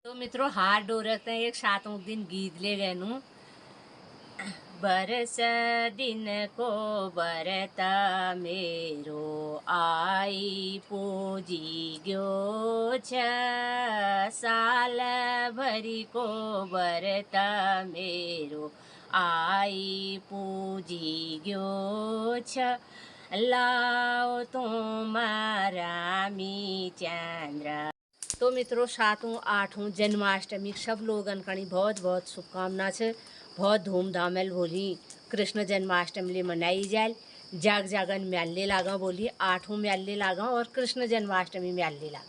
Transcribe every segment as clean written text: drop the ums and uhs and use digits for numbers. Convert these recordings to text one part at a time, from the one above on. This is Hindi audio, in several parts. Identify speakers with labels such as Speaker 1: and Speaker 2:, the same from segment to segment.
Speaker 1: तो मित्रों हाथ डोरते एक सातों दिन गीत ले गए बरस दिन को बरता मेरो आई पूजी गयो छ साल भरी को बरता मेरो आई पूजी गयो छ लाओ तुम्हारा मी चंद्र। तो मित्रों सातों आठों जन्माष्टमी सब लोगन कणी बहुत बहुत शुभकामना छे। बहुत धूमधाम बोली कृष्ण जन्माष्टमी मनाई जाए। जाग जागन म्याले लागा बोली आठों म्याले लागा और कृष्ण जन्माष्टमी म्याले लागा।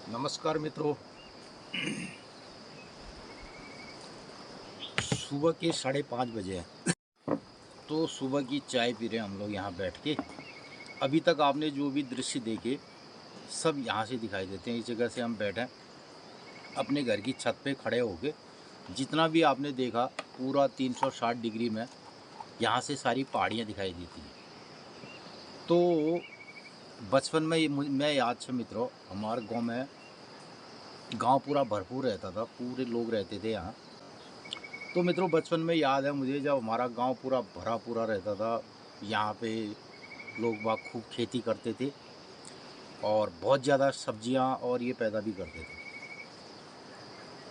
Speaker 2: नमस्कार मित्रों। सुबह के 5:30 बजे हैं। तो सुबह की चाय पी रहे हैं हम लोग यहाँ बैठ के। अभी तक आपने जो भी दृश्य देखे सब यहाँ से दिखाई देते हैं। इस जगह से हम बैठे अपने घर की छत पे खड़े होके जितना भी आपने देखा पूरा 360 डिग्री में यहाँ से सारी पहाड़ियाँ दिखाई देती हैं। तो बचपन में मैं याद से मित्रों हमारे गांव पूरा भरपूर रहता था, पूरे लोग रहते थे यहाँ। तो मित्रों बचपन में याद है मुझे जब हमारा गांव पूरा भरा पूरा रहता था। यहाँ पे लोग बाग खूब खेती करते थे और बहुत ज़्यादा सब्जियां और ये पैदा भी करते थे।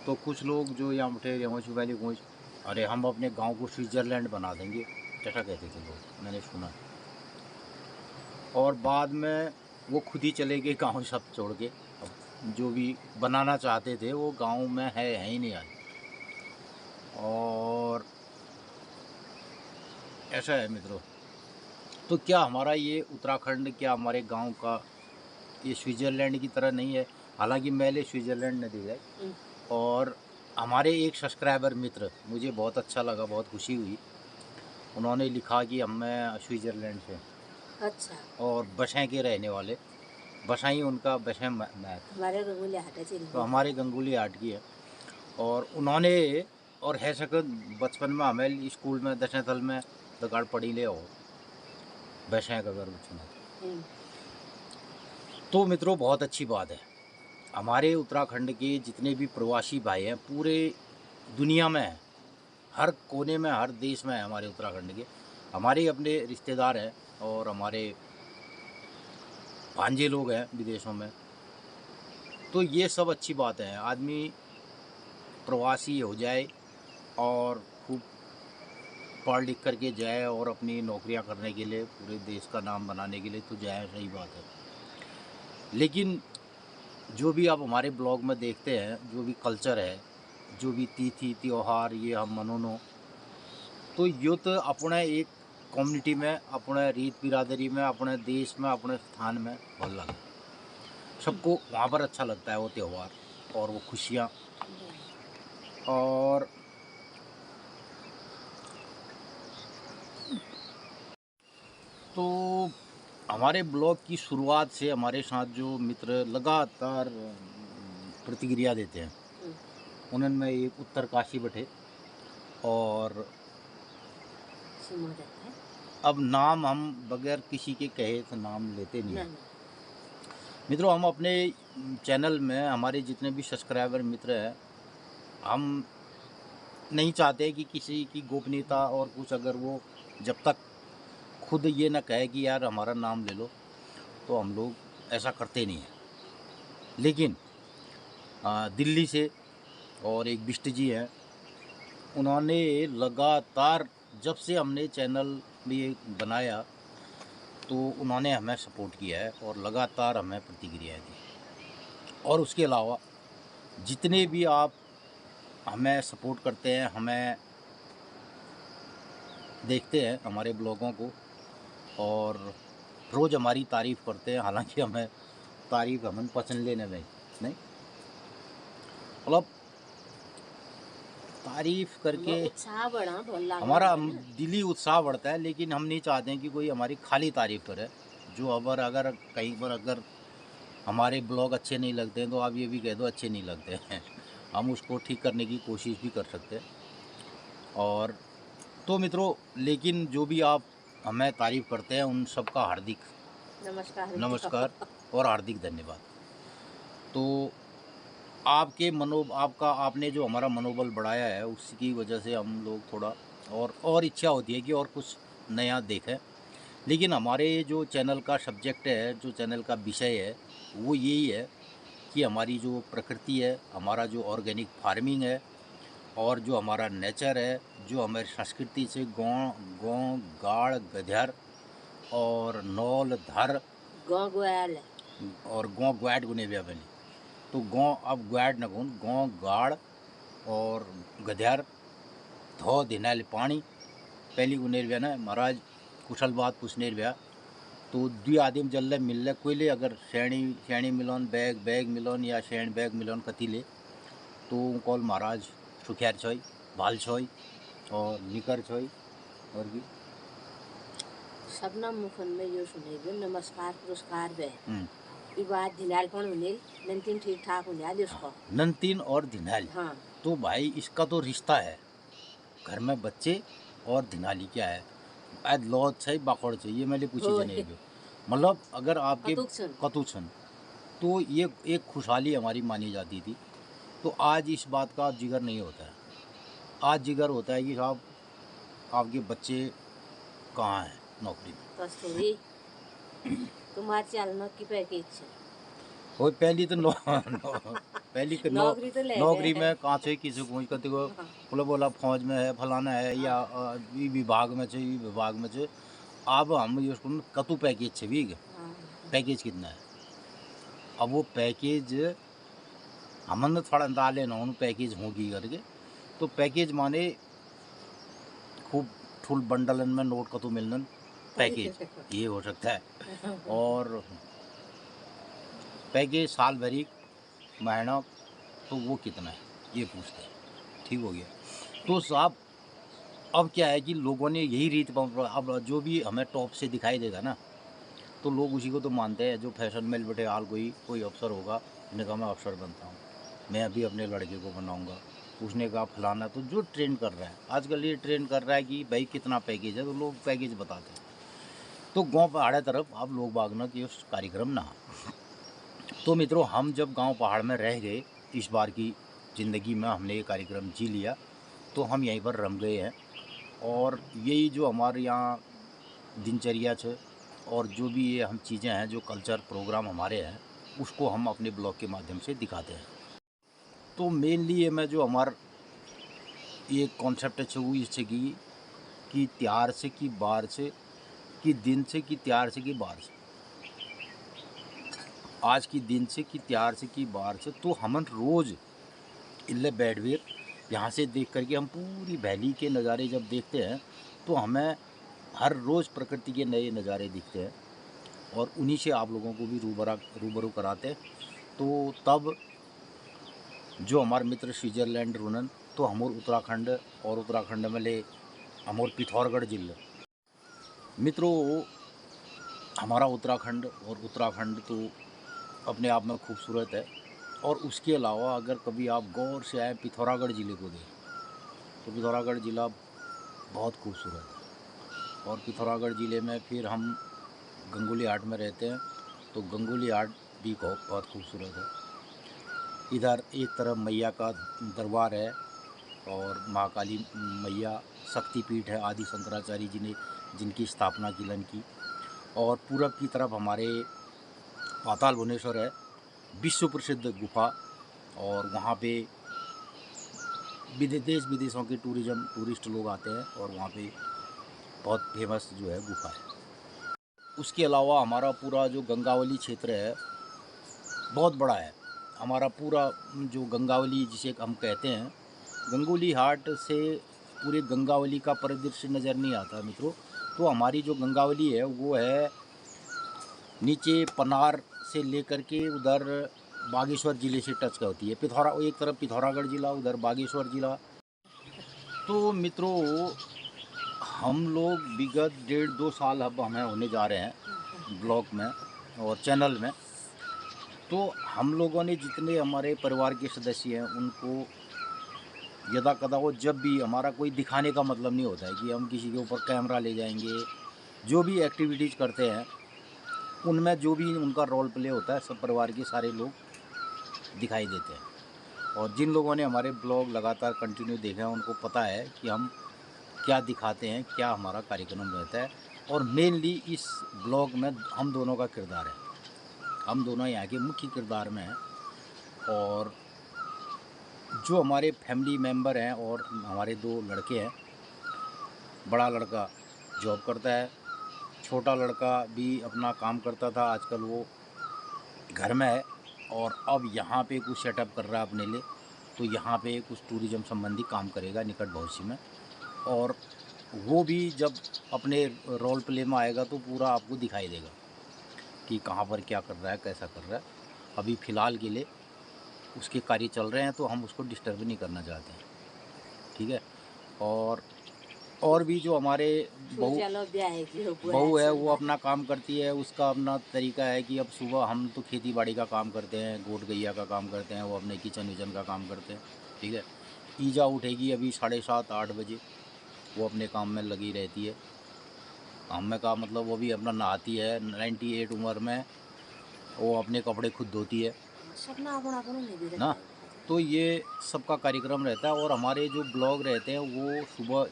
Speaker 2: तो कुछ लोग जो यहाँ उठे रेवंश वैली पहुँच, अरे हम अपने गांव को स्विट्ज़रलैंड बना देंगे ऐसा कहते थे लोग, मैंने सुना। और बाद में वो खुद ही चले गए गाँव सब छोड़ के। अब जो भी बनाना चाहते थे वो गाँव में है ही नहीं आज। और ऐसा है मित्रों। तो क्या हमारा ये उत्तराखंड, क्या हमारे गांव का ये स्विट्ज़रलैंड की तरह नहीं है? हालांकि मैंने स्विट्ज़रलैंड नहीं देखा। और हमारे एक सब्सक्राइबर मित्र, मुझे बहुत अच्छा लगा, बहुत खुशी हुई, उन्होंने लिखा कि हम मैं स्विट्ज़रलैंड से।
Speaker 1: अच्छा।
Speaker 2: और बसें के रहने वाले, बसाई उनका बसें मैथ
Speaker 1: हमारे गंगुली हाट है।
Speaker 2: तो हमारे गंगुली हाट की है। और उन्होंने और है सकत बचपन में हमें स्कूल में दशें थल में दगाड़ पड़ी ले हो बसें का अगर उछना। तो मित्रों बहुत अच्छी बात है। हमारे उत्तराखंड के जितने भी प्रवासी भाई हैं पूरे दुनिया में हैं, हर कोने में हर देश में है हमारे उत्तराखंड के। हमारे अपने रिश्तेदार हैं और हमारे भांजे लोग हैं विदेशों में। तो ये सब अच्छी बात है। आदमी प्रवासी हो जाए और खूब पढ़ लिख करके जाए और अपनी नौकरियां करने के लिए, पूरे देश का नाम बनाने के लिए तो जाए, सही बात है। लेकिन जो भी आप हमारे ब्लॉग में देखते हैं, जो भी कल्चर है, जो भी तिथि त्यौहार ये हम मनोनो, तो ये तो अपने एक कम्युनिटी में, अपने रीत बिरादरी में, अपने देश में, अपने स्थान में बहुत लगे। सबको वहाँ पर अच्छा लगता है वो त्यौहार और वो खुशियाँ। और तो हमारे ब्लॉग की शुरुआत से हमारे साथ जो मित्र लगातार प्रतिक्रिया देते हैं, उनमें एक उत्तरकाशी बैठे और अब नाम हम बगैर किसी के कहे तो नाम लेते नहीं हैं। मित्रों हम अपने चैनल में हमारे जितने भी सब्सक्राइबर मित्र हैं, हम नहीं चाहते कि किसी की गोपनीयता और कुछ, अगर वो जब तक खुद ये ना कहे कि यार हमारा नाम ले लो, तो हम लोग ऐसा करते नहीं हैं। लेकिन दिल्ली से और एक बिष्ट जी हैं, उन्होंने लगातार जब से हमने चैनल ये बनाया तो उन्होंने हमें सपोर्ट किया है और लगातार हमें प्रतिक्रियाएं दी। और उसके अलावा जितने भी आप हमें सपोर्ट करते हैं, हमें देखते हैं हमारे ब्लॉगों को और रोज़ हमारी तारीफ़ करते हैं, हालांकि हमें तारीफ़ हमें पसंद लेने नहीं, मतलब तारीफ़ करके
Speaker 1: उत्साह बढ़ा बोला
Speaker 2: हमारा दिली उत्साह बढ़ता है। लेकिन हम नहीं चाहते हैं कि कोई हमारी खाली तारीफ़ करे। जो अगर कहीं पर अगर हमारे ब्लॉग अच्छे नहीं लगते हैं तो आप ये भी कह दो अच्छे नहीं लगते हैं, हम उसको ठीक करने की कोशिश भी कर सकते हैं। और तो मित्रों, लेकिन जो भी आप हमें तारीफ़ करते हैं उन सबका हार्दिक नमस्कार और हार्दिक धन्यवाद। तो आपने जो हमारा मनोबल बढ़ाया है उसकी वजह से हम लोग थोड़ा और इच्छा होती है कि और कुछ नया देखें। लेकिन हमारे जो चैनल का सब्जेक्ट है, जो चैनल का विषय है, वो यही है कि हमारी जो प्रकृति है, हमारा जो ऑर्गेनिक फार्मिंग है और जो हमारा नेचर है, जो हमारी संस्कृति से गाँव गाड़ गधर और नौल धर
Speaker 1: ग्वाल
Speaker 2: और गाँव ग्वैड गुने व्यापनी, तो गाँव अब ग्वैड न गुन गाँव गाड़ और गधर धो दिनाल पानी पहली गुनेर व्या ना महाराज कुशल बात पूछनेर व्या। तो द्वि आदिम जल्ले मिलले कोयले अगर श्रेणी मिलोन बैग मिलोन या शेण बैग मिलोन कति ले, तो कॉल महाराज सुख्यार छोई भाल छोई और निकर छोई और भी
Speaker 1: सबना मुखन में यो सुनेगे नमस्कार पुरस्कार बे ई बात धिनाल पण हुनेल नंतिन ठीक ठाक हुने उसको
Speaker 2: नंतिन और धिनाल।
Speaker 1: हाँ
Speaker 2: तो भाई इसका तो रिश्ता है, घर में बच्चे और धिनाली क्या है, आज लौत छै बाखड़ छै, ये मैंने पूछी जने मतलब अगर आपके कतुछन तो ये एक खुशहाली हमारी मानी जाती थी। तो आज इस बात का जिक्र नहीं होता है। आज जिक्र होता है कि साहब आपके बच्चे कहाँ हैं नौकरी में।
Speaker 1: तुम्हारे चलना की पैकेज है
Speaker 2: वो पहली तो पहली नौकरी में कहाँ से किसी को कति को बोला फौज में है फलाना है या ई विभाग में छे ई विभाग में छे। अब हम उसको कतु पैकेज छे भी पैकेज कितना है, अब वो पैकेज हमने थोड़ा डाले ना उन पैकेज होगी करके। तो पैकेज माने खूब फुल बंडलन में नोट कतु मिलन पैकेज ये हो सकता है। और पैकेज साल भरी महीना तो वो कितना है ये पूछते हैं, ठीक हो गया। तो साहब अब क्या है कि लोगों ने यही रीत, अब जो भी हमें टॉप से दिखाई देगा ना तो लोग उसी को तो मानते हैं। जो फैशन में बैठे हाल कोई अफसर होगा, उसने कहा मैं अफसर बनता हूँ, मैं अभी अपने लड़के को बनाऊँगा, उसने कहा फलाना। तो जो ट्रेंड कर रहा है आजकल, ये ट्रेंड कर रहा है कि भाई कितना पैकेज है, तो लोग पैकेज बताते हैं। तो गाँव पहाड़ तरफ आप लोग बागना कि उस कार्यक्रम ना। तो मित्रों, हम जब गांव पहाड़ में रह गए, इस बार की ज़िंदगी में हमने ये कार्यक्रम जी लिया, तो हम यहीं पर रम गए हैं। और यही जो हमारे यहाँ दिनचर्या है और जो भी ये हम चीज़ें हैं, जो कल्चर प्रोग्राम हमारे हैं, उसको हम अपने ब्लॉग के माध्यम से दिखाते हैं। तो मेनली ये मैं जो हमारा ये कॉन्सेप्ट है वो इससे कि त्यार से कि बार से कि दिन से कि त्यार से कि बार से, आज की दिन से कि त्यार से कि बार से। तो हम रोज़ इल्ले बैठवीर यहाँ से देख करके हम पूरी वैली के नज़ारे जब देखते हैं तो हमें हर रोज़ प्रकृति के नए नज़ारे दिखते हैं और उन्हीं से आप लोगों को भी रूबरू कराते हैं। तो तब जो हमारे मित्र स्विट्ज़रलैंड रुनन, तो हमोर उत्तराखंड और उत्तराखंड में ले हमोर पिथौरागढ़ जिले मित्रों, हमारा उत्तराखंड तो अपने आप में खूबसूरत है। और उसके अलावा अगर कभी आप गौर से आए पिथौरागढ़ ज़िले को देखें तो पिथौरागढ़ ज़िला बहुत खूबसूरत है। और पिथौरागढ़ ज़िले में फिर हम गंगोली हाट में रहते हैं, तो गंगोली हाट भी बहुत खूबसूरत है। इधर एक तरफ मैया का दरबार है और महाकाली मैया शक्तिपीठ है, आदि शंकराचार्य जी ने जिनकी स्थापना किलन की। और पूरब की तरफ हमारे पाताल भुवनेश्वर है, विश्व प्रसिद्ध गुफा, और वहाँ पे देश विदेशों के टूरिस्ट लोग आते हैं और वहाँ पे बहुत फेमस जो है गुफा है। उसके अलावा हमारा पूरा जो गंगावली क्षेत्र है बहुत बड़ा है। हमारा पूरा जो गंगावली जिसे हम कहते हैं, गंगोली हाट से पूरे गंगावली का परिदृश्य नज़र नहीं आता मित्रों। तो हमारी जो गंगावली है वो है नीचे पनार से लेकर के उधर बागेश्वर ज़िले से टच होती है। पिथौरा, एक तरफ पिथौरागढ़ ज़िला, उधर बागेश्वर ज़िला। तो मित्रों हम लोग विगत 1.5-2 साल अब हमें होने जा रहे हैं ब्लॉग में और चैनल में। तो हम लोगों ने जितने हमारे परिवार के सदस्य हैं उनको यदा कदा वो जब भी हमारा कोई दिखाने का मतलब नहीं होता है कि हम किसी के ऊपर कैमरा ले जाएंगे। जो भी एक्टिविटीज़ करते हैं उनमें जो भी उनका रोल प्ले होता है सब परिवार के सारे लोग दिखाई देते हैं। और जिन लोगों ने हमारे ब्लॉग लगातार कंटिन्यू देखे हैं उनको पता है कि हम क्या दिखाते हैं, क्या हमारा कार्यक्रम रहता है। और मेनली इस ब्लॉग में हम दोनों का किरदार है, हम दोनों यहाँ के मुख्य किरदार में हैं। और जो हमारे फैमिली मेम्बर हैं और हमारे 2 लड़के हैं, बड़ा लड़का जॉब करता है, छोटा लड़का भी अपना काम करता था, आजकल वो घर में है और अब यहाँ पे कुछ सेटअप कर रहा है अपने लिए। तो यहाँ पे कुछ टूरिज़्म संबंधी काम करेगा निकट भविष्य में। और वो भी जब अपने रोल प्ले में आएगा तो पूरा आपको दिखाई देगा कि कहाँ पर क्या कर रहा है, कैसा कर रहा है। अभी फ़िलहाल के लिए उसके कार्य चल रहे हैं तो हम उसको डिस्टर्ब नहीं करना चाहते हैं, ठीक है। और भी जो हमारे बहू है वो अपना काम करती है, उसका अपना तरीका है कि अब सुबह हम तो खेती बाड़ी का काम करते हैं, गोट गैया का काम करते हैं, वो अपने किचन विचन का काम करते हैं, ठीक है। ईजा उठेगी अभी 7:30-8 बजे, वो अपने काम में लगी रहती है। हमें का मतलब वो भी अपना नहाती है, 98 उम्र में वो अपने कपड़े खुद धोती है ना। तो ये सबका कार्यक्रम रहता है। और हमारे जो ब्लॉग रहते हैं वो सुबह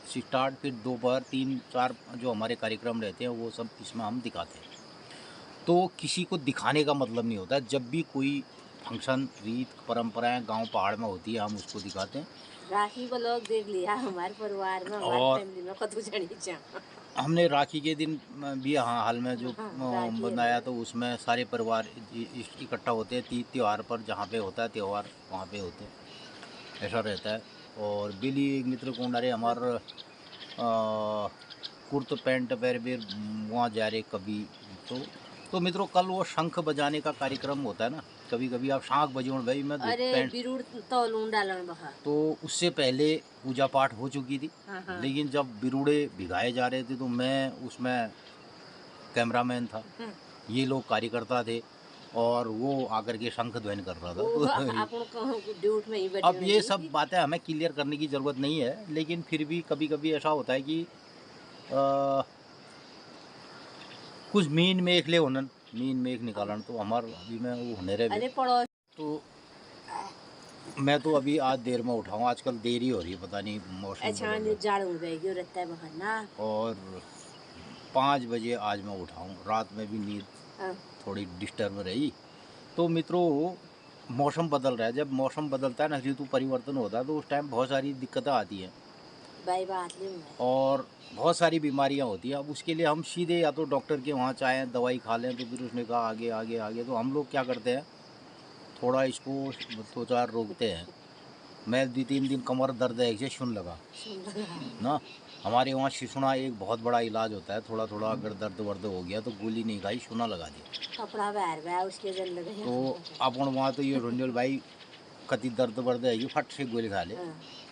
Speaker 2: स्टार्ट, फिर दोपहर 3-4 जो हमारे कार्यक्रम रहते हैं वो सब इसमें हम दिखाते हैं। तो किसी को दिखाने का मतलब नहीं होता, जब भी कोई फंक्शन, रीत परंपराएं गांव पहाड़ में होती है हम उसको दिखाते हैं।
Speaker 1: राखी ब्लॉग देख लिया हमारे परिवार में, हमारी फैमिली में कतु जानी
Speaker 2: हमने राखी के दिन भी हाल में जो बनाया तो उसमें सारे परिवार इकट्ठा होते हैं त्यौहार पर, जहाँ पे होता है त्यौहार वहाँ पे होते हैं, ऐसा रहता है। और बिली एक मित्र कोंडारे हमार कुर्त पैंट पैर बेर वहाँ जा रहे कभी। तो मित्रों कल वो शंख बजाने का कार्यक्रम होता है ना, कभी कभी आप शांख बजोण भाई मैं तो उससे पहले पूजा पाठ हो चुकी थी। लेकिन जब बिरुड़े भिगाए जा रहे थे तो मैं उसमें कैमरामैन था, ये लोग कार्यकर्ता थे और वो आकर के शंख ध्वनि कर रहा था। अब ये सब बातें हमें क्लियर करने की ज़रूरत नहीं है, लेकिन फिर भी कभी कभी ऐसा होता है कि कुछ मीन मेख ले होनन, मीन मेख निकालन तो हमारे अभी मैं वो होने रहे। तो मैं तो अभी आज देर में उठाऊँ, आजकल देरी हो रही है, पता नहीं मौसम और 5 बजे आज मैं उठाऊँ। रात में भी नींद थोड़ी डिस्टर्ब रही। तो मित्रों मौसम बदल रहा है, जब मौसम बदलता है ना, ऋतु परिवर्तन होता है तो उस टाइम बहुत सारी दिक्कतें आती हैं और बहुत सारी बीमारियां होती हैं। अब उसके लिए हम सीधे या तो डॉक्टर के वहाँ चाहें दवाई खा लें तो फिर उसने कहा आगे आगे आगे, तो हम लोग क्या करते हैं थोड़ा इसको 2-4 रोकते हैं। मैं 2-3 दिन कमर दर्द है ऐसे सुन लगा ना। हमारे वहाँ शिशुना एक बहुत बड़ा इलाज होता है, थोड़ा थोड़ा अगर दर्द वर्द हो गया तो गोली नहीं खाई, सुना लगा दिया कपड़ा बहर उसके तो अपन वहाँ तो ये रंजोल भाई कति दर्द वर्द है ये फट से गोली खा ले।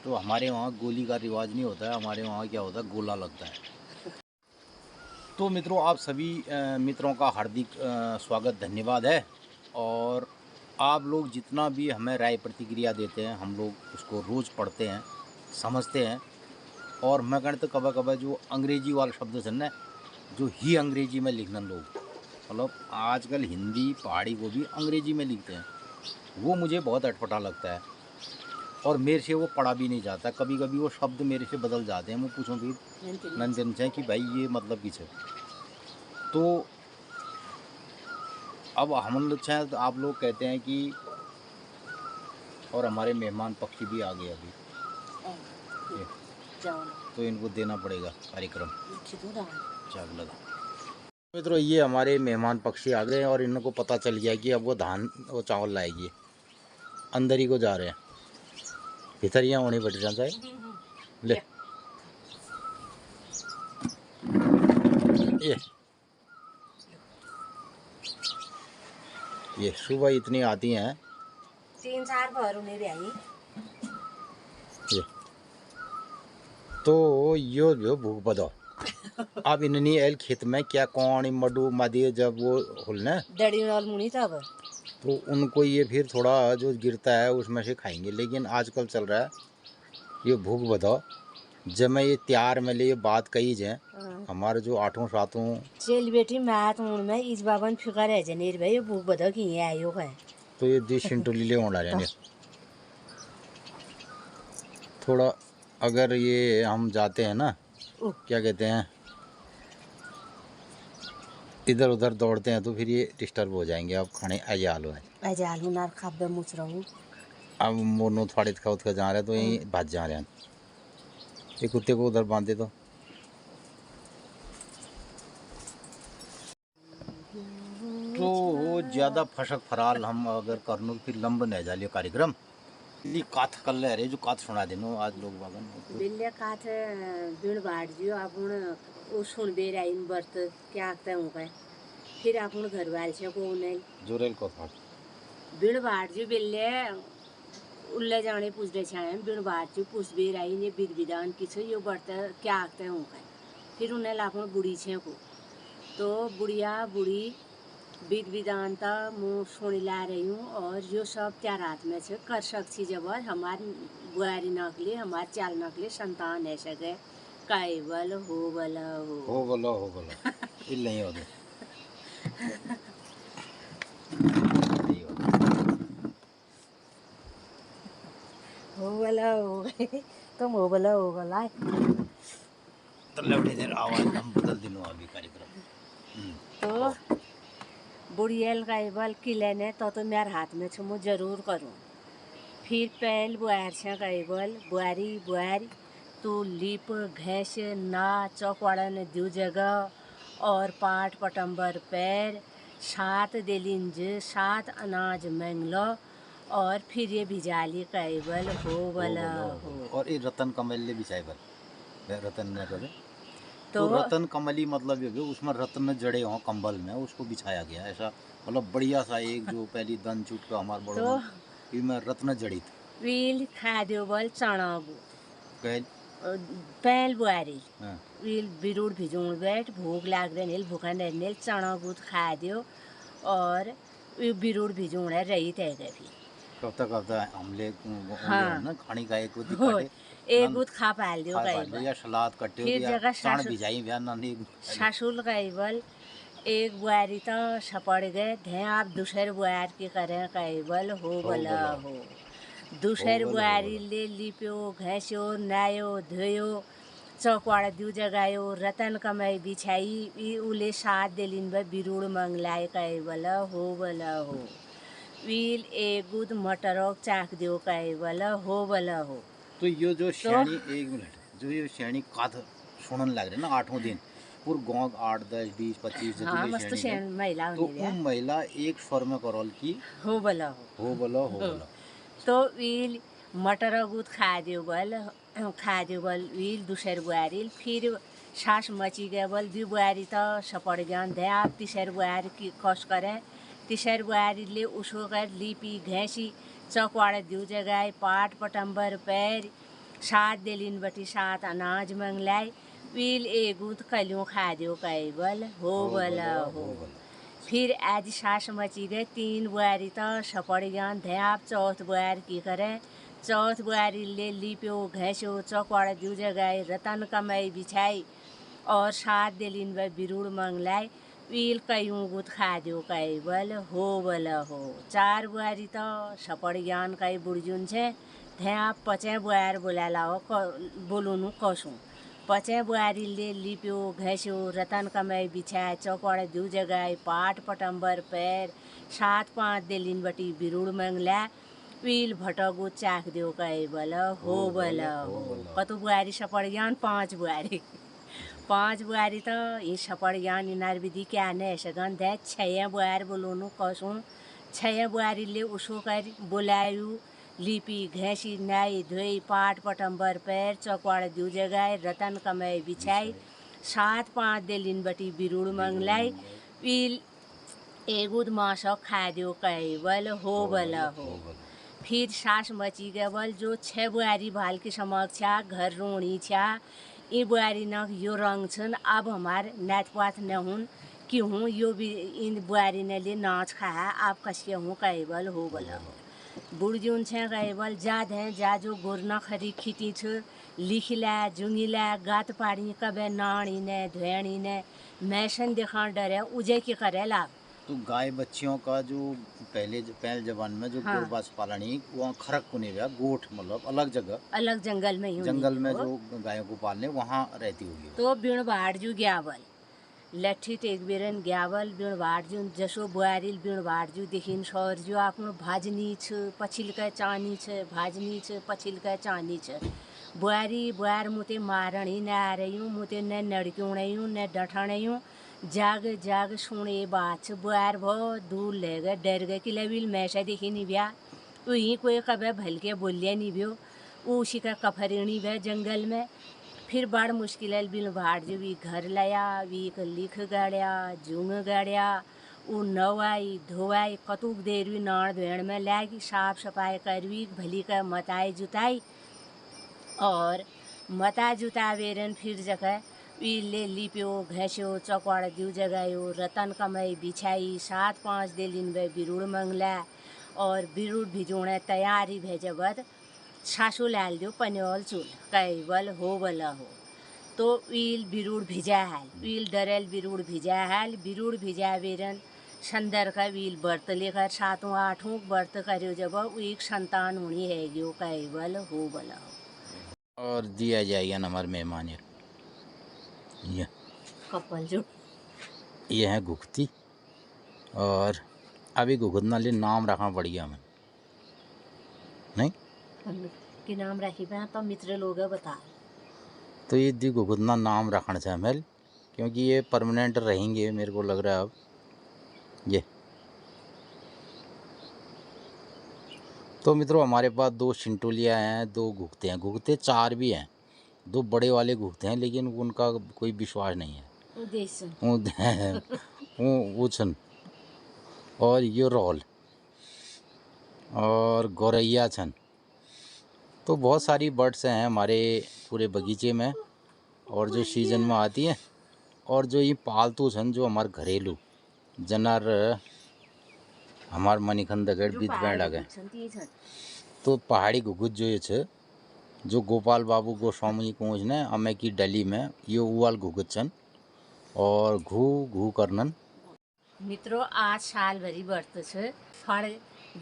Speaker 2: तो हमारे वहाँ गोली का रिवाज नहीं होता है, हमारे वहाँ क्या होता है गोला लगता है। तो मित्रों आप सभी मित्रों का हार्दिक स्वागत, धन्यवाद है। और आप लोग जितना भी हमें राय प्रतिक्रिया देते हैं हम लोग उसको रोज़ पढ़ते हैं, समझते हैं। और मैं कहते कभी कभी जो अंग्रेजी वाले शब्द है ना, जो ही अंग्रेजी में लिखना लोग, मतलब आजकल हिंदी पहाड़ी को भी अंग्रेजी में लिखते हैं, वो मुझे बहुत अटपटा लगता है। और मेरे से वो पढ़ा भी नहीं जाता, कभी कभी वो शब्द मेरे से बदल जाते हैं। मैं पूछूँ फिर नंदन से कि भाई ये मतलब किस है। तो अब हम लोग शायद आप लोग कहते हैं कि, और हमारे मेहमान पक्षी भी आ गए अभी, तो इनको देना पड़ेगा कार्यक्रम चाक लगा। मित्रों ये हमारे मेहमान पक्षी आ गए और इनको पता चल गया कि अब वो धान वो चावल लाएगी, अंदर ही को जा रहे हैं, भीतर यहाँ होने बैठ जाता है। ले ये सुबह इतनी आती हैं,
Speaker 1: 3-4 भर उन्हें भी आई।
Speaker 2: ये तो यो जो भूख बदो अब इन्नी एल खेत में क्या कौन मडू मादी जब वो हुलने
Speaker 1: दड़ी वाल मुनी तब
Speaker 2: तो उनको ये फिर थोड़ा जो गिरता है उसमें से खाएंगे। लेकिन आजकल चल रहा है ये भूख बदो। जब मैं ये त्यार में ले ये बात कही जाए हमारे जो 8वां 7वां
Speaker 1: चल बेटी मैं तो उनमें इस बाबन फिकर है जनेर भाई भूख बदो कि ये आयो है
Speaker 2: तो ये देश इंटोली ले होना रहने थोड़ा। अगर ये हम जाते हैं ना क्या कहते हैं इधर उधर दौड़ते हैं तो फिर ये डिस्टर्ब हो जाएंगे। अब खाने अजाल है
Speaker 1: अजालू नार खाबे मुछ रहूं।
Speaker 2: अब मोनो थोड़े खा जा रहे हैं तो यहीं भाग जा रहे हैं। ये कुत्ते को उधर बांधे तो ज़्यादा फशक फराल हम अगर करनो फिर लंब न जालियो कार्यक्रम काथ कर ले रहे जो काथ सुना देनो आज लोग बागन
Speaker 1: बिल्ले काथ बिन बाट जियो अपन ओ सुन बेरा इन बर्त क्या आते हूं का फिर अपन घर वाले से को नहीं
Speaker 2: जोरेल को था
Speaker 1: बिन बाट जियो बिल्ले उल्ले जाने पूछ रहे छाए बिन बाट जियो पूछ बेरा इन विध विधान किछ यो बर्त क्या आते हूं का फिर उन्हें लापन बुढ़ी छे को तो बुढ़िया बुढ़ी विध विधानता मुँह सुन ला रही हूँ और जो सब क्या रात में से कर सकती जब हमारी बुआरी नकली हमारे चाल नकली संतान है सके कैवल हो बला इल नहीं हो बला हो गए तुम हो बला हो गला
Speaker 2: तो लौटे देर आवाज हम बदल दिनो अभी कार्यक्रम
Speaker 1: तो बुढ़ियल कैबल किलेने तो मेरे हाथ में छो मैं जरूर करूँ। फिर पहल बुआर छे कैबल बुआरी बुआरी तो लीप घैस ना चौकवाड़न दो जगह और पाट पटंबर पैर 7 दिलिंज 7 अनाज मंगलो और फिर ये भिजाली कैबल हो बला हो।
Speaker 2: और ये रतन कमल बिछाए बल रतन न करे तो रतन कमली मतलब ये उसमें रत्न जड़े हों कंबल में उसको बिछाया गया ऐसा मतलब बढ़िया सा एक जो पहली दन चुट का हमारे बड़ो तो में रत्न जड़ित
Speaker 1: वील खा दियो बल चना पहल बुआरी वील बिरूड़ भिजूण बैठ भूख लाग रहे नील भूखा नेल चना गुद खा दियो और बिरूड़ भिजूण है रही थे भी
Speaker 2: कब हमले ना खाने का
Speaker 1: एक गुद खा पाल दियो
Speaker 2: या सलाद कट्टे
Speaker 1: फिर जगह
Speaker 2: सासुल
Speaker 1: कैबल एक बुआरी तो सपड़ गए थे आप दूसरे बुआर की करें कैबल हो बला हो। दूसरे बुआरी ले लिप्यो घैस्यो नायो धोयो चौकवाड़ा दू जगायो रतन कमाई बिछाई उले 7 दिलिन में बिरूड़ मंगलाए कैबल हो बला हो। वील एक गुद मटरोक चाक दियो कैबल हो बला हो।
Speaker 2: तो ये जो श्रेणी 1 मिनट जो ये श्रेणी काथ सुनन लग रहे ना 8वां दिन पूरे गांव 8 10 20 25
Speaker 1: जितने महिला
Speaker 2: तो वो महिला एक स्वर में करल की
Speaker 1: हो बला हो तो वील मटर गुद खा दियो बल वील दूसर बुआरी फिर सास मची गए बल दू बुआरी तो सपड़ गया दे आप तीसर बुआरी की कस करें तीसर बुआरी ले उसको कर लीपी घैसी चौकवाड़े दू जगह पाट पटंबर पैर 7 दिलिन बटी 7 अनाज मंगलाई वील एगुद कलियों खा दियो कैबल हो बला हो। फिर आज सास मची गए 3 बुआरी तो सपड़ गया थे आप चौथ बुआर की करें चौथ बुआरी ले लिप्यो घैसो चौकवाड़ा दू जगह रतन कमाई बिछाई और 7 दिलिन व बिरूड़ मंगलाई वील कयूं गुद खा दियो कैबल हो बला हो। 4 बुआरी तो सपड़ ज्ञान कई बुढ़जुन छे ध्या पचे बुआर बोला लाओ बोलूनु कसू पचे बुआरी ले लिप्यो घस्यो रतन कमाई बिछा चौपड़ दू जगह पाट पटम्बर पैर 7-5 देलिन बटी बिरुड़ मंगला पील भटगु चाख देव कहे बल हो बल हो कतु बुआरी सपड़ ज्ञान 5 बुआरी 5 बुआरी तो ये सपड़ ज्ञान इनार विधि क्या ने सगन दे 6 बुआर बोलोनु कसू 6 बुआरी ले उसो कर बोलायु लिपि घैसी नाई धोई पाट पटम्बर पैर चौकवाड़ दू जगह रतन कमाई बिछाई 7-5 देलिन बटी बिरुड़ मंगलाई पील एगुद मास खा दो कहे बल हो बल हो फिर सास मची गए बल जो 6 बुआरी भाल की समक्ष घर रोणी छा ये बुआरी न यो रंग छन अब हमार नाथपाथ न हुन कि हूँ यो भी इन बुआरी ने लिए नाच खा आप कसिए हूँ कहे बल हो बल हो बुढ़जून छे गए बल जाद है जा जो गोरना खरी खिती छ लिखला जुंगिला गात पाड़ी कबे नाणी ने धोणी ने मैसन दिखा डरे उजे की करेला।
Speaker 2: तो गाय बच्चियों का जो पहले जमाने में जो
Speaker 1: हाँ।
Speaker 2: गोरबास पालनी वहाँ खरक को नहीं गया गोठ मतलब अलग जगह
Speaker 1: अलग जंगल में ही
Speaker 2: जंगल में जो गायों को पालने वहाँ रहती होगी
Speaker 1: तो बिण बाड़जू ग्यावल लट्ठी टेक बेरन ग्यावल बिण बाड़जू जसो बुआरिल बिण बाड़जू देखिन सरजू आफ्नो भाजनी छ पछिल्का चानी छ भाजनी छ पछिल्का चानी छ बुआरी बुआर मुते मारणी न आरयूं मुते न नड़क्यूणयूं न डठणयूं जाग जाग सुने बात बुआर भो दूर ले गए डर गए कि लविल मैसा देखी नहीं ब्या वहीं कोई कबे भलके बोलिया नहीं भ्यो उसी का कफरिणी भे जंगल में फिर बड़ मुश्किल बिन भाड़ जो भी घर लाया वीक लिख गाड़िया जुंग गाड़िया उ नवाई धोवाई कतुक देर भी नाड़ धोण में लागी साफ सफाई करवी भली का मताई जुताई और मता जुता वेरन फिर जगह ले लिप्यो घस्यो चौकवाड़ दू जगायो रतन कमाई बिछाई 7-5 देलिन वे बिरुड़ मंगला और बिरुड़ भिजोणे तैयारी भेजबत सासू लाल दो पन्योल चूल कई बल हो बल हो तो वील बिरुड़ भिजा हाल वील डरेल बिरुड़ भिजा हाल बिरुड़ भिजा बेरन संदर का वील व्रत लेकर 7वां-8वां व्रत करो जब एक संतान होनी है गयो कई बल हो बल हो।
Speaker 2: और दिया जाएगा ना हमारे मेहमान ये
Speaker 1: कपल जो
Speaker 2: ये है घुगती और अभी घुगतना लिए नाम रखना पड़ेगा हमें नहीं
Speaker 1: कि नाम रखी बा तो मित्र लोग बता
Speaker 2: तो ये दी घुगतना नाम रखना चाहिए हमें क्योंकि ये परमानेंट रहेंगे मेरे को लग रहा है अब ये तो मित्रों हमारे पास 2 चिंटोलिया हैं 2 घुगते हैं घुगते 4 भी हैं 2 बड़े वाले घुगते हैं लेकिन उनका कोई विश्वास नहीं है वो छन और ये रोल और गौरैया छन तो बहुत सारी बर्ड्स हैं हमारे पूरे बगीचे में और जो सीजन में आती हैं और जो ये पालतू छन जो हमारे घरेलू जनर हमार मणिखंड गढ़ बीत बैंड आ गए तो पहाड़ी घुघुत जो ये छे जो गोपाल बाबू गोस्वामी कोच ने अमे की डली में ये उवाल घुघुत छन और घू घू करनन
Speaker 1: मित्रों आज साल भरी व्रत छ फड़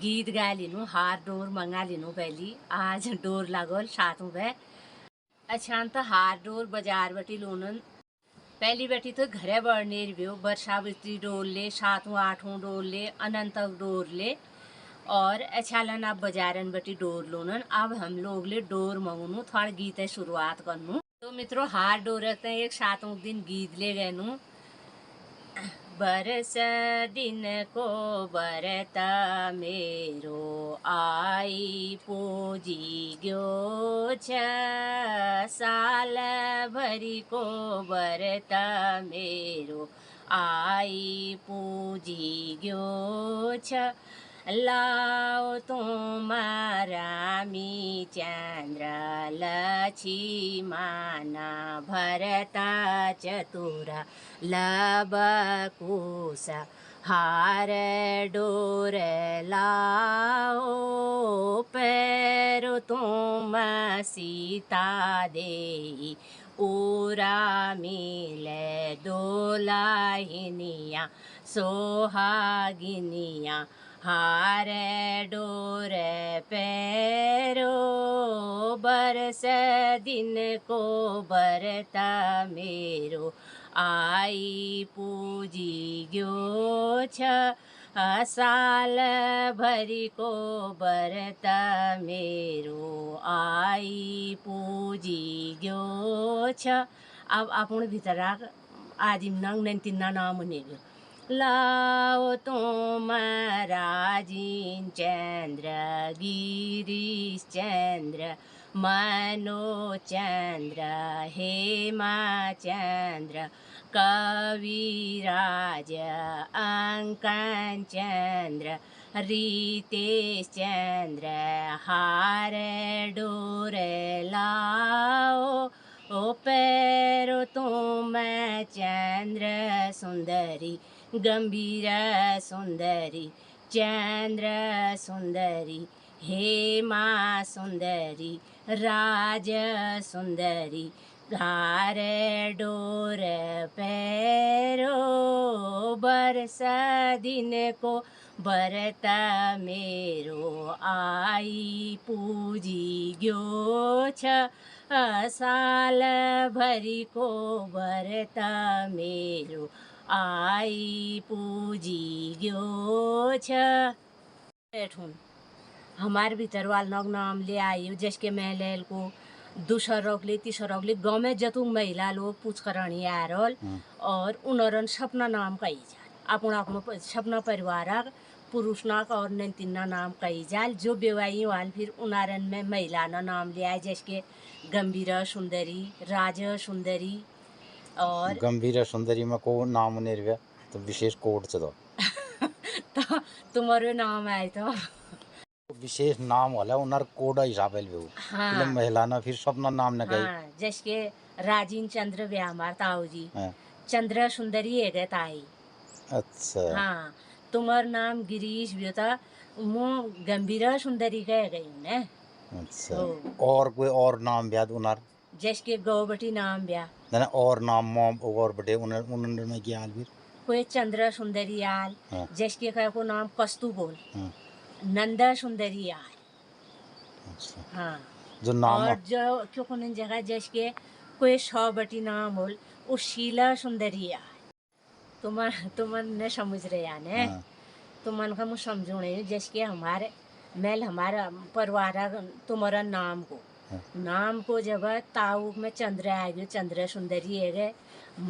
Speaker 1: गीत गा लिनु हार डोर मंगा लिनु पहली आज डोर लागल सातों भे अच्छा तो हार डोर बाजार बटी लोनन पहली बेटी तो घरे बढ़नेर भ्यो वर्षावृत्ति डोर ले 7वां-8वां डोर ले अनंत डोर ले और अच्छा लना बाजारन बटी डोर लोनन अब हम लोग ले डोर मंगनु थोड़ा गीत शुरुआत करनु तो मित्रों हार डोर रखते एक 7वां दिन गीत ले गए नु बरस दिन को बरत मेरो आई पूजी गयो छ साल भरी को बरत मेरो आई पूजी गयो छ लाओ तुम्हारा मी चंद्र लक्ष्मणा भरता चतुरा लब कुश हार डोर लाओ पैर तुम सीता दे उरा मिले दोलाहिनिया सोहागिनिया हारे डोरे पैरो बरस दिन को बरता मेरो आई पूजी गयो छ साल भरी को बरता मेरो आई पूजी गयो छ। अब आपण भितराक आदिम नंग नंतिना नाम नेगो लाओ तुम राजीन चंद्र गिरीश चंद्र मनो चंद्र हेमा चंद्र कविराज अंकन चंद्र रितेश चंद्र हार डोर लाओ ओ पैरो तुम चंद्र सुंदरी गंभीर सुंदरी चंद्र सुंदरी हेमा सुंदरी राज सुंदरी घार डोर पैरो बरस दिन को बरता मेरो आई पूजी गयो छ साल भरी को बरता मेरो आई पूजी गयो छ। बैठून हमारे भीतर वाल नग नाम ले आई जैसे मैं लेल को दूसरा रोकली तीसरा रोकली गाँव में जतु महिला लोग पूछ करणी आ रोल और उनरन सपना नाम कही जाल अपन अपन सपना परिवार पुरुष नाक और नंतिना नाम कही जाल जो बेवाई वाल फिर उनारन में महिला ना नाम ले आए जैसे गंभीरा सुंदरी राज सुंदरी और
Speaker 2: गंभीरा सुंदरी में को नाम निर्व्या तो विशेष कोड चलो
Speaker 1: तो तुम्हारे नाम आए तो
Speaker 2: विशेष नाम वाला उनर कोड हिसाब से
Speaker 1: हाँ
Speaker 2: महिला ना फिर सपना नाम न गई
Speaker 1: हाँ जैसे राजीन चंद्र वे हमार ताऊ जी
Speaker 2: हाँ।
Speaker 1: चंद्र सुंदरी है गए ताई
Speaker 2: अच्छा
Speaker 1: हाँ तुम्हार नाम गिरीश भी था मो गंभीरा सुंदरी कह गई ने
Speaker 2: अच्छा और कोई और नाम ब्याद उनर
Speaker 1: जैसे गौबटी नाम ब्या
Speaker 2: ना और नाम मोम और बड़े उनर उनर में क्या फिर
Speaker 1: कोई चंद्र सुंदरी आल
Speaker 2: हाँ।
Speaker 1: जैसे कह को नाम कस्तू बोल
Speaker 2: हाँ।
Speaker 1: नंदा सुंदरी आल
Speaker 2: अच्छा
Speaker 1: हाँ
Speaker 2: जो नाम
Speaker 1: और जो क्यों कोने जगह जैसे कोई सौबटी नाम बोल वो शीला सुंदरी आल तुमन ने समझ रहे आने
Speaker 2: हाँ।
Speaker 1: तुमन का मुझे समझो नहीं जैसे हमारे मैल हमारा परिवार तुम्हारा नाम को नाम को जब ताऊ में चंद्र आ गए चंद्र सुंदरी है गए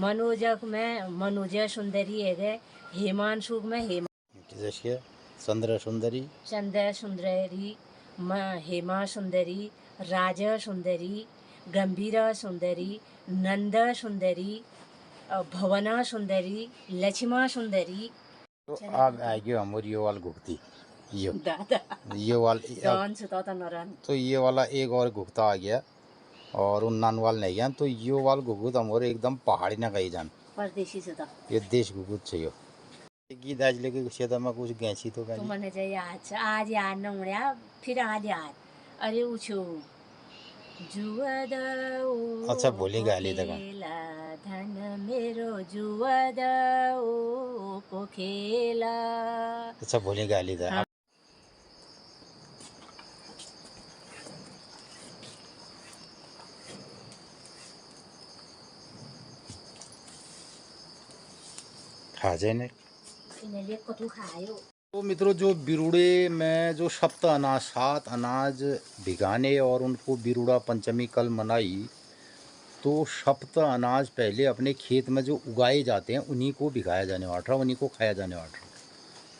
Speaker 1: मनोजक में मनोज सुंदरी है गए हेमांशु में
Speaker 2: जैसे चंद्र सुंदरी
Speaker 1: हेमा सुंदरी राजा सुंदरी गंभीरा सुंदरी नंदा सुंदरी भवना सुंदरी लक्ष्मा सुंदरी
Speaker 2: तो अब आ गया हमारी ये वाल गुप्ती ये वाल तो ये वाला एक और गुप्ता आ गया और उन नान वाल नहीं गया तो ये वाल गुगुत हमारे एकदम पहाड़ी ना कही जान
Speaker 1: परदेशी से था
Speaker 2: ये देश गुगुत चाहिए गीत आज लेके क्षेत्र में कुछ गैसी तो
Speaker 1: तो मैंने चाहिए आज यार न उड़िया फिर आज यार अरे उछो जुआद
Speaker 2: अच्छा बोली गाली तक
Speaker 1: धन मेरो जुआद ओ को खेला
Speaker 2: अच्छा बोली गाली था
Speaker 1: हाँ।
Speaker 2: खा जाए ने
Speaker 1: इन्हें कटु खायो
Speaker 2: तो मित्रों जो बिरुड़े में जो सप्त अनाज 7 अनाज भिगाने और उनको बिरुड़ा पंचमी कल मनाई तो सप्त अनाज पहले अपने खेत में जो उगाए जाते हैं उन्हीं को भिगाया जाने वाला उन्हीं को खाया जाने वाला।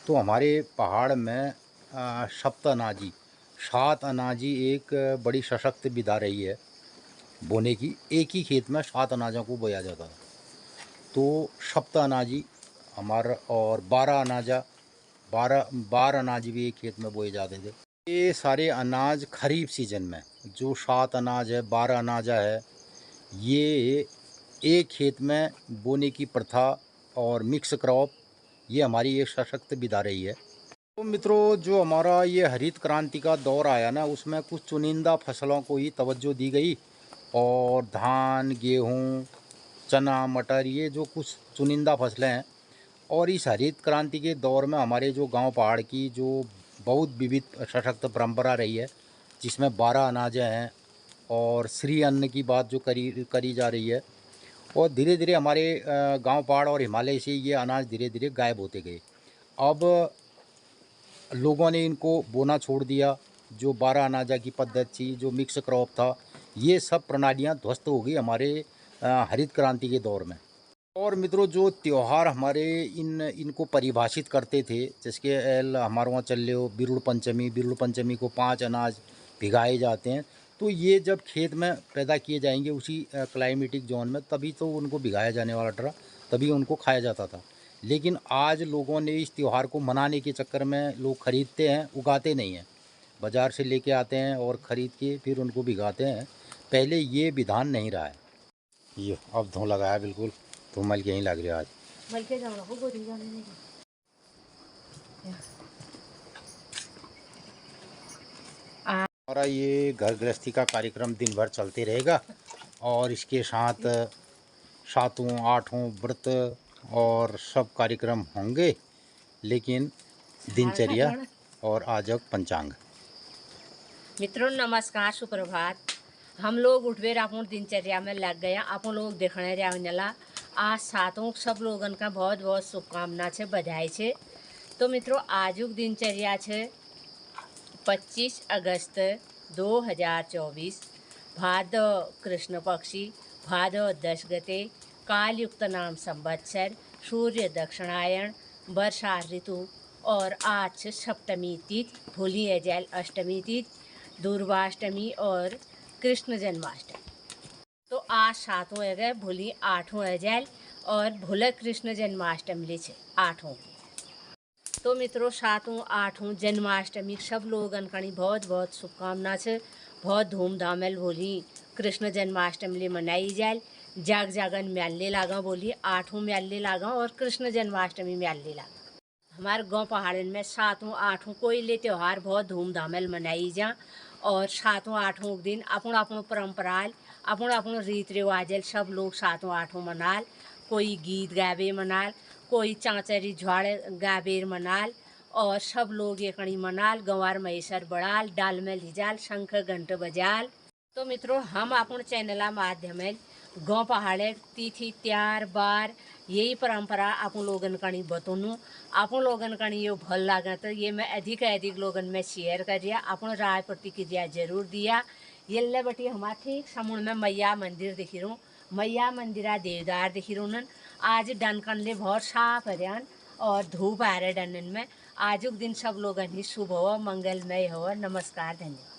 Speaker 2: तो हमारे पहाड़ में सप्त अनाजी 7 अनाजी एक बड़ी सशक्त विधा रही है बोने की। एक ही खेत में 7 अनाजों को बोया जाता था। तो सप्त अनाजी हमारा और 12 अनाज भी एक खेत में बोए जाते थे। ये सारे अनाज खरीफ सीजन में जो 7 अनाज है 12 अनाज है ये एक खेत में बोने की प्रथा और मिक्स क्रॉप ये हमारी एक सशक्त विधा रही है। तो मित्रों जो हमारा ये हरित क्रांति का दौर आया ना उसमें कुछ चुनिंदा फसलों को ही तवज्जो दी गई और धान गेहूँ चना मटर ये जो कुछ चुनिंदा फसलें हैं और इस हरित क्रांति के दौर में हमारे जो गांव पहाड़ की जो बहुत विविध सशक्त परंपरा रही है, जिसमें 12 अनाजें हैं और श्री अन्न की बात जो करी जा रही है, और धीरे धीरे हमारे गांव पहाड़ और हिमालय से ये अनाज धीरे धीरे गायब होते गए। अब लोगों ने इनको बोना छोड़ दिया। जो 12 अनाजा की पद्धति थी, जो मिक्स क्रॉप था, ये सब प्रणालियाँ ध्वस्त हो गई हमारे हरित क्रांति के दौर में। और मित्रों, जो त्यौहार हमारे इनको परिभाषित करते थे, जिसके हमारे वहाँ चल रहे हो बिरुड़ पंचमी को 5 अनाज भिगाए जाते हैं, तो ये जब खेत में पैदा किए जाएंगे उसी क्लाइमेटिक जोन में, तभी तो उनको भिगाया जाने वाला था, तभी उनको खाया जाता था। लेकिन आज लोगों ने इस त्यौहार को मनाने के चक्कर में लोग खरीदते हैं, उगाते नहीं हैं, बाज़ार से लेके आते हैं और ख़रीद के फिर उनको भिगाते हैं। पहले ये विधान नहीं रहा है। ये अब धुआं लगाया बिल्कुल, तो मल के यहीं लग रहा आज
Speaker 1: मल के जाना हो गोदी जाने नहीं।
Speaker 2: हमारा ये घर गृहस्थी का कार्यक्रम दिन भर चलते रहेगा और इसके साथ 7वां 8वां व्रत और सब कार्यक्रम होंगे, लेकिन दिनचर्या और आजक पंचांग।
Speaker 1: मित्रों नमस्कार, सुप्रभात। हम लोग उठवेर अपन दिनचर्या में लग गए। अपन लोग देखने जाला आज 7वां सब लोगन का बहुत बहुत शुभकामना है, बधाई है। तो मित्रों आजुक दिनचर्या है 25 अगस्त 2024 भादव कृष्ण पक्षी भादव 10 गते कालयुक्त नाम संवत्सर सूर्य दक्षिणायण वर्षा ऋतु और आज सप्तमी तिथि भोली अजैल अष्टमी तिथि दुर्वाष्टमी और कृष्ण जन्माष्टमी। तो आज 7वां है गए भोली 8वां अजैल और भोले कृष्ण जन्माष्टमी है 8वां की। तो मित्रों 7वां 8वां जन्माष्टमी सब लोगन कणी बहुत बहुत शुभकामना है। बहुत धूमधाम भोली कृष्ण जन्माष्टमी मनाई जाए। जाग जागन म्याले लागा बोली 8वां म्याले लागा और कृष्ण जन्माष्टमी म्याले लागा। हमारे गांव पहाड़न में 7वां 8वां कोई ले त्यौहार बहुत धूमधाम मनाई जा। और 7वां 8वां दिन अपन अपन परंपरा अपन अपन रीत रिवाज सब लोग 7वां 8वां मनाल। कोई गीत गावे मनाल, कोई चाँचरी झाड़ गावेर मनाल और सब लोग ये कणी मनाल। गंवार महेश्वर बड़ाल डाल में लिजाल शंख घंट बजाल। तो मित्रों हम अपन चैनला माध्यम गाँव पहाड़े तिथि त्यार बार यही परंपरा अपन लोगन कणी बतौनू। अपन लोगन कणी ये भल लगा तो ये मैं अधिक लोगन में शेयर करिया, अपन राय प्रतिक्रिया जरूर दिया। ये बटी हमारे ठीक समुद्र में मैया मंदिर दिखी रू, मैया मंदिरा देवदार दिखी रू। आज डनकन ले बहुत साफ हरियान और धूप आ रहे डनन में। आजुक दिन सब लोगन ही शुभ हो, मंगलमय हो। नमस्कार, धन्यवाद।